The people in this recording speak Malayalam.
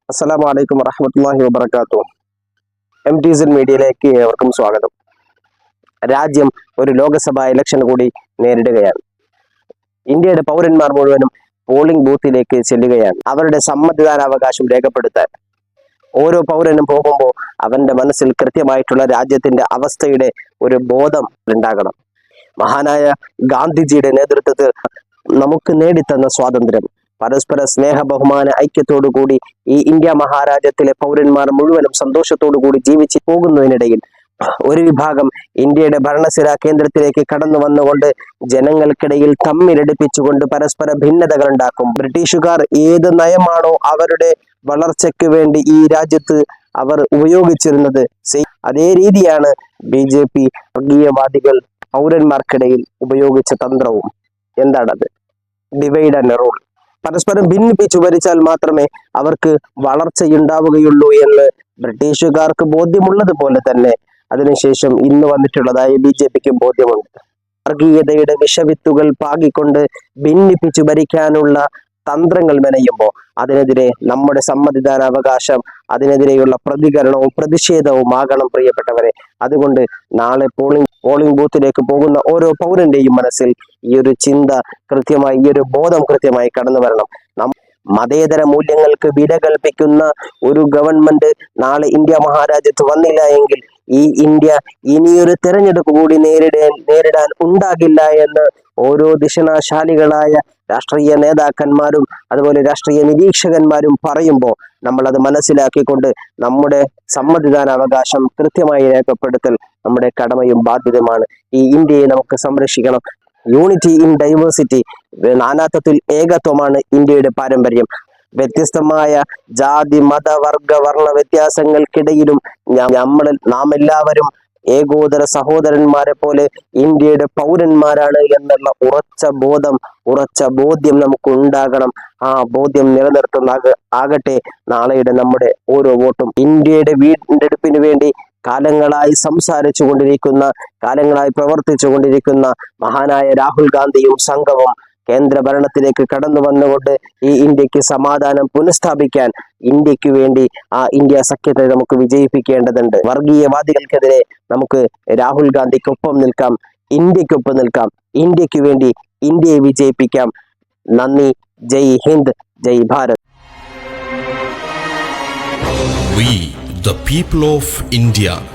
അസ്സലാമു അലൈക്കും വറഹ്മത്തുള്ളാഹി വബറകാതുഹു. MTZ മീഡിയയിലേക്ക് ഏവർക്കും സ്വാഗതം. രാജ്യം ഒരു ലോകസഭാ ഇലക്ഷൻ കൂടി നേരിടുകയാണ്. ഇന്ത്യയുടെ പൗരന്മാർ മുഴുവനും പോളിംഗ് ബൂത്തിലേക്ക് ചെല്ലുകയാണ്. അവരുടെ സമ്മതിദാനാവകാശം രേഖപ്പെടുത്താൻ ഓരോ പൗരനും പോകുമ്പോൾ അവന്റെ മനസ്സിൽ കൃത്യമായിട്ടുള്ള രാജ്യത്തിന്റെ അവസ്ഥയുടെ ഒരു ബോധം ഉണ്ടാകണം. മഹാനായ ഗാന്ധിജിയുടെ നേതൃത്വത്തിൽ നമുക്ക് നേടിത്തന്ന സ്വാതന്ത്ര്യം, പരസ്പര സ്നേഹ ബഹുമാന ഐക്യത്തോടു കൂടി ഈ ഇന്ത്യ മഹാരാജ്യത്തിലെ പൗരന്മാർ മുഴുവനും സന്തോഷത്തോടു കൂടി ജീവിച്ചു പോകുന്നതിനിടയിൽ ഒരു വിഭാഗം ഇന്ത്യയുടെ ഭരണസിരാ കേന്ദ്രത്തിലേക്ക് കടന്നു വന്നുകൊണ്ട് ജനങ്ങൾക്കിടയിൽ തമ്മിലടിപ്പിച്ചുകൊണ്ട് പരസ്പര ഭിന്നതകൾ ഉണ്ടാക്കും. ബ്രിട്ടീഷുകാർ ഏത് നയമാണോ അവരുടെ വളർച്ചയ്ക്ക് വേണ്ടി ഈ രാജ്യത്ത് അവർ ഉപയോഗിച്ചിരുന്നത്, അതേ രീതിയാണ് BJP വർഗീയവാദികൾ പൗരന്മാർക്കിടയിൽ ഉപയോഗിച്ച തന്ത്രവും. എന്താണത്? Divide and rule. പരസ്പരം ഭിന്നിപ്പിച്ചു ഭരിച്ചാൽ മാത്രമേ അവർക്ക് വളർച്ചയുണ്ടാവുകയുള്ളൂ എന്ന് ബ്രിട്ടീഷുകാർക്ക് ബോധ്യമുള്ളതുപോലെ തന്നെ അതിനുശേഷം ഇന്ന് വന്നിട്ടുള്ളതായി BJPക്കും ബോധ്യമുണ്ട്. വർഗീയതയുടെ വിഷവിത്തുകൾ പാകിക്കൊണ്ട് ഭിന്നിപ്പിച്ചു ഭരിക്കാനുള്ള തന്ത്രങ്ങൾ മെനയുമ്പോൾ അതിനെതിരെ നമ്മുടെ സമ്മതിദാനാവകാശം, അതിനെതിരെയുള്ള പ്രതികരണവും പ്രതിഷേധവും ആകണം പ്രിയപ്പെട്ടവരെ. അതുകൊണ്ട് നാളെ പോളിംഗ് ബൂത്തിലേക്ക് പോകുന്ന ഓരോ പൗരന്റെയും മനസ്സിൽ ഈ ഒരു ചിന്ത കൃത്യമായി, ഈ ഒരു ബോധം കൃത്യമായി കടന്നു വരണം. മതേതര മൂല്യങ്ങൾക്ക് വില കൽപ്പിക്കുന്ന ഒരു ഗവൺമെന്റ് നാളെ ഇന്ത്യ മഹാരാജ്യത്ത് വന്നില്ല എങ്കിൽ ഈ ഇന്ത്യ ഇനിയൊരു തെരഞ്ഞെടുപ്പ് കൂടി നേരിടാൻ ഉണ്ടാകില്ല എന്ന് ഓരോ ദിശനാശാലികളായ രാഷ്ട്രീയ നേതാക്കന്മാരും അതുപോലെ രാഷ്ട്രീയ നിരീക്ഷകന്മാരും പറയുമ്പോൾ നമ്മൾ അത് മനസ്സിലാക്കിക്കൊണ്ട് നമ്മുടെ സമ്മതിദാനാവകാശം കൃത്യമായി രേഖപ്പെടുത്തൽ നമ്മുടെ കടമയും ബാധ്യതയുമാണ്. ഈ ഇന്ത്യയെ നമുക്ക് സംരക്ഷിക്കണം. യൂണിറ്റി ഇൻ ഡൈവേഴ്സിറ്റി, നാനാത്വത്തിൽ ഏകത്വമാണ് ഇന്ത്യയുടെ പാരമ്പര്യം. വ്യത്യസ്തമായ ജാതി മത വർഗ വർണ്ണ വ്യത്യാസങ്ങൾക്കിടയിലും നാം എല്ലാവരും ഏകോദര സഹോദരന്മാരെ പോലെ ഇന്ത്യയുടെ പൗരന്മാരാണ് എന്നുള്ള ഉറച്ച ബോധ്യം നമുക്ക് ഉണ്ടാകണം. ആ ബോധ്യം ആകട്ടെ നാളെയുടെ നമ്മുടെ ഓരോ വോട്ടും. ഇന്ത്യയുടെ വീണ്ടെടുപ്പിന് വേണ്ടി കാലങ്ങളായി സംസാരിച്ചു കൊണ്ടിരിക്കുന്ന, കാലങ്ങളായി പ്രവർത്തിച്ചു കൊണ്ടിരിക്കുന്ന മഹാനായ രാഹുൽ ഗാന്ധിയും സംഘവും കേന്ദ്ര ഭരണത്തിലേക്ക് കടന്നു വന്നുകൊണ്ട് ഈ ഇന്ത്യക്ക് സമാധാനം പുനഃസ്ഥാപിക്കാൻ ഇന്ത്യക്ക് വേണ്ടി ആ ഇന്ത്യ സഖ്യത്തെ നമുക്ക് വിജയിപ്പിക്കേണ്ടതുണ്ട്. വർഗീയവാദികൾക്കെതിരെ നമുക്ക് രാഹുൽ ഗാന്ധിക്കൊപ്പം നിൽക്കാം, ഇന്ത്യക്കൊപ്പം നിൽക്കാം, ഇന്ത്യക്ക് വേണ്ടി ഇന്ത്യയെ വിജയിപ്പിക്കാം. നന്ദി. ജയ് ഹിന്ദ്, ജയ് Bharat. We, the people of India,